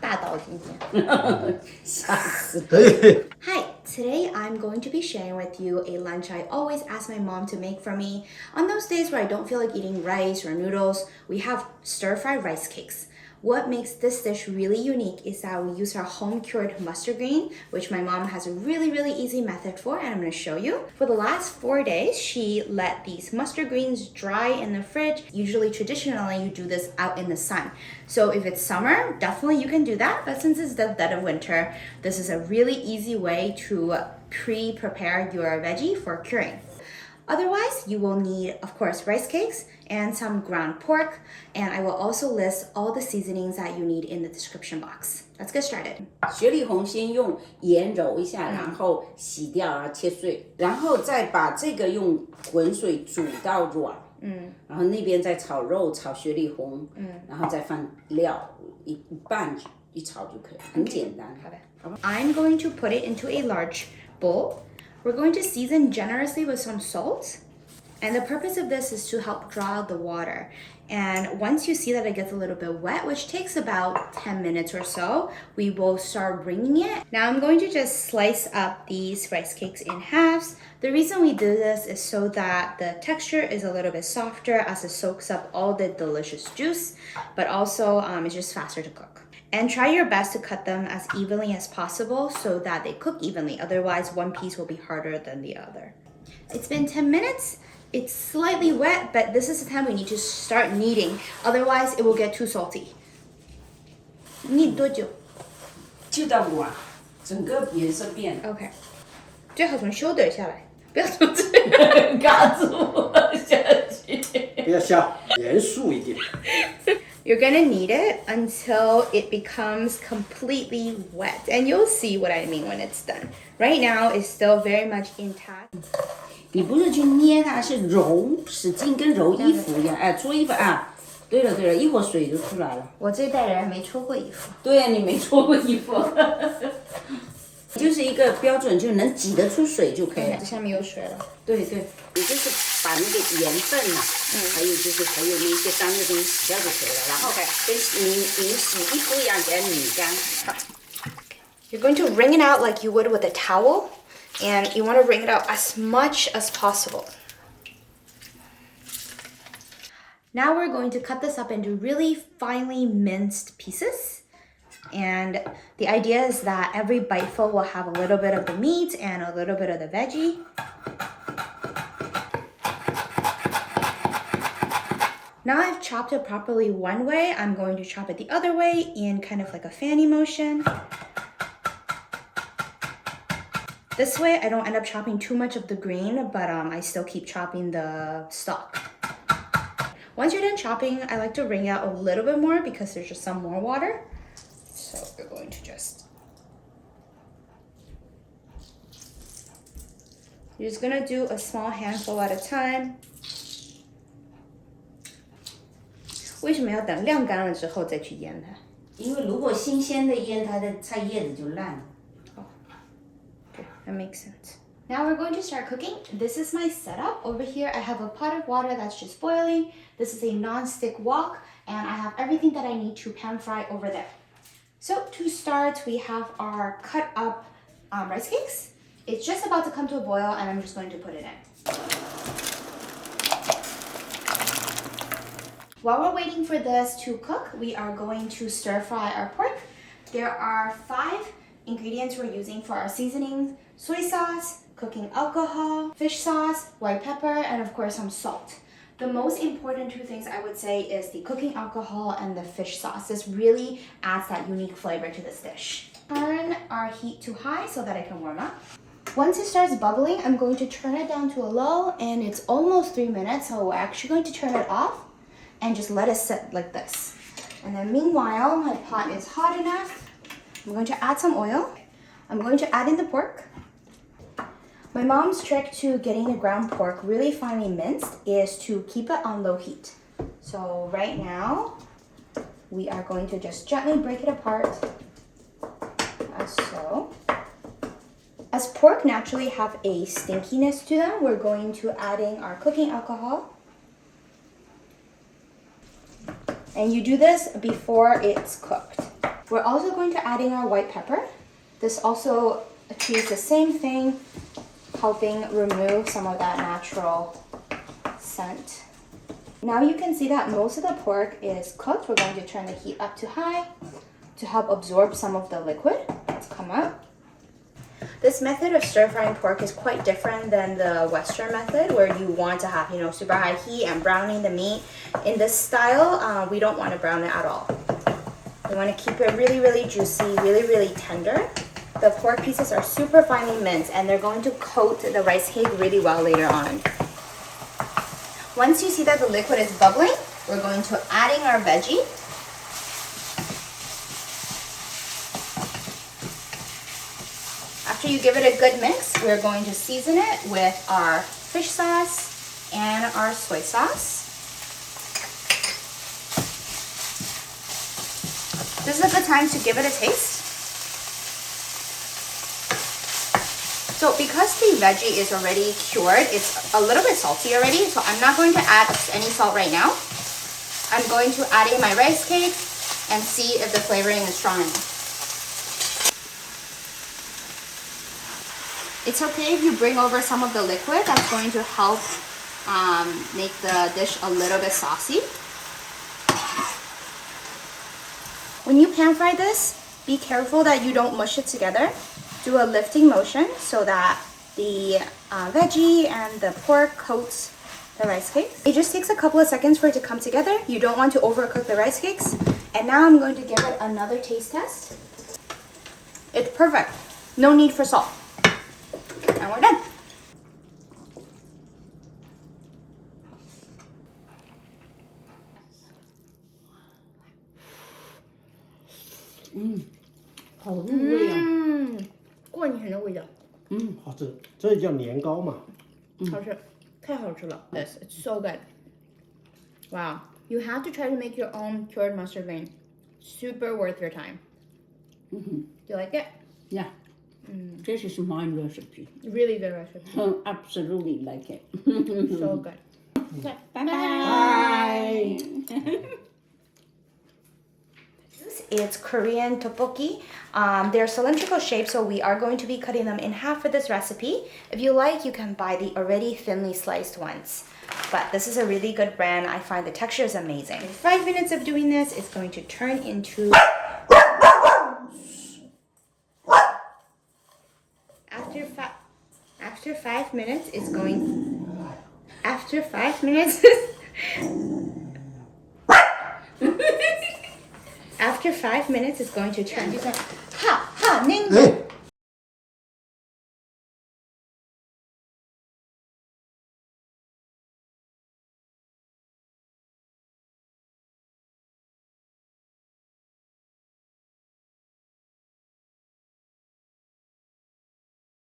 大刀今天。吓死！ Hi, today I'm going to be sharing with you a lunch I always ask my mom to make for me. On those days where I don't feel like eating rice or noodles, we have stir-fried rice cakes. What makes this dish really unique is that we use our home-cured mustard green, which my mom has a really easy method for, and I'm going to show you. For the last 4 days, she let these mustard greens dry in the fridge. Usually, traditionally, you do this out in the sun. So if it's summer, definitely you can do that. But since it's the dead of winter, this is a really easy way to pre-prepare your veggie for curing. Otherwise, you will need, of course, rice cakes and some ground pork, and I will also list all the seasonings that you need in the description box. Let's get started. 雪里红先用盐揉一下，然后洗掉，然后切碎，然后再把这个用滚水煮到软，然后那边再炒肉，炒雪里红，然后再放料一半一炒就可以，很简单。好的。I'm going to put it into a large bowl. We're going to season generously with some salt. And the purpose of this is to help draw out the water. And once you see that it gets a little bit wet, which takes about 10 minutes or so, we will start wringing it. Now I'm going to just slice up these rice cakes in halves. The reason we do this is so that the texture is a little bit softer as it soaks up all the delicious juice, but also it's just faster to cook. And try your best to cut them as evenly as possible so that they cook evenly. Otherwise, one piece will be harder than the other. It's been 10 minutes. It's slightly wet, but this is the time we need to start kneading. Otherwise, it will get too salty. Knead 多久？就到软，整个颜色变。OK， 最好从 shoulder 下来，不要从这个嘎住我下去。不要笑，严肃一点。You're gonna knead it until it becomes completely wet, and you'll see what I mean when it's done. Right now, it's still very much intact. 你不是去捏它，是揉，使劲跟揉衣服一样。哎，搓衣服啊！对了，一会儿水就出来了。我这一代人还没搓过衣服。对呀，你没搓过衣服。就是一个标准，就能挤得出水就可以了。这下面有水了。对，你就是把那个盐分呐，还有那些脏的东西洗掉就可以了。然后跟你洗衣服一样，给它拧干。好。You're going to wring it out like you would with a towel, and you want to wring it out as much as possible. Now we're going to cut this up into really finely minced pieces. And the idea is that every biteful will have a little bit of the meat and a little bit of the veggie. Now I've chopped it properly one way, I'm going to chop it the other way in kind of like a fanny motion. This way I don't end up chopping too much of the green, but I still keep chopping the stalk. Once you're done chopping, I like to wring out a little bit more because there's just some more water. So we're going to you're just gonna do a small handful at a time. 为什么要等晾干了之后再去腌它？因为如果新鲜的腌，它的菜叶子就烂了。Okay, that makes sense. Now we're going to start cooking. This is my setup. Over here, I have a pot of water that's just boiling. This is a non-stick wok, and I have everything that I need to pan fry over there. So to start, we have our cut up rice cakes. It's just about to come to a boil, and I'm just going to put it in. While we're waiting for this to cook, we are going to stir fry our pork. There are 5 ingredients we're using for our seasonings: soy sauce, cooking alcohol, fish sauce, white pepper, and of course some salt. The most important 2 things I would say is the cooking alcohol and the fish sauce. This really adds that unique flavor to this dish. Turn our heat to high so that it can warm up. Once it starts bubbling, I'm going to turn it down to a low, and it's almost 3 minutes, so we're actually going to turn it off and just let it sit like this. And then meanwhile, my pot is hot enough. I'm going to add some oil. I'm going to add in the pork. My mom's trick to getting the ground pork really finely minced is to keep it on low heat. So right now, we are going to just gently break it apart, as so. As pork naturally have a stinkiness to them, we're going to add in our cooking alcohol. And you do this before it's cooked. We're also going to adding our white pepper. This also achieves the same thing, helping remove some of that natural scent. Now you can see that most of the pork is cooked. We're going to turn the heat up to high to help absorb some of the liquid that's come up. This method of stir-frying pork is quite different than the Western method where you want to have, super high heat and browning the meat. In this style, we don't want to brown it at all. We want to keep it really, really juicy, really, really tender. The pork pieces are super finely minced and they're going to coat the rice cake really well later on. Once you see that the liquid is bubbling, we're going to adding our veggie. After you give it a good mix, we're going to season it with our fish sauce and our soy sauce. This is a good time to give it a taste. So because the veggie is already cured, it's a little bit salty already, so I'm not going to add any salt right now. I'm going to add in my rice cake and see if the flavoring is strong enough. It's okay if you bring over some of the liquid. That's going to help make the dish a little bit saucy. When you pan fry this, be careful that you don't mush it together. Do a lifting motion so that the veggie and the pork coats the rice cakes. It just takes a couple of seconds for it to come together. You don't want to overcook the rice cakes. And now I'm going to give it another taste test. It's perfect. No need for salt. And we're done. Mm. 好入味啊！过年的味道。好吃，这叫年糕嘛。好吃，太好吃了。This, it's so good. Wow, you have to try to make your own cured mustard vein. Super worth your time. Do you like it? Yeah. This is my recipe. Really good recipe. Absolutely like it. So good. Okay, bye Bye. It's Korean tteokbokki. They're cylindrical shaped, so we are going to be cutting them in half for this recipe. If you like, you can buy the already thinly sliced ones. But this is a really good brand. I find the texture is amazing. In 5 minutes of doing this, it's going to turn into... After 5 minutes, it's going... After 5 minutes... After 5 minutes, it's going to turn. Ha! Ha! Ning!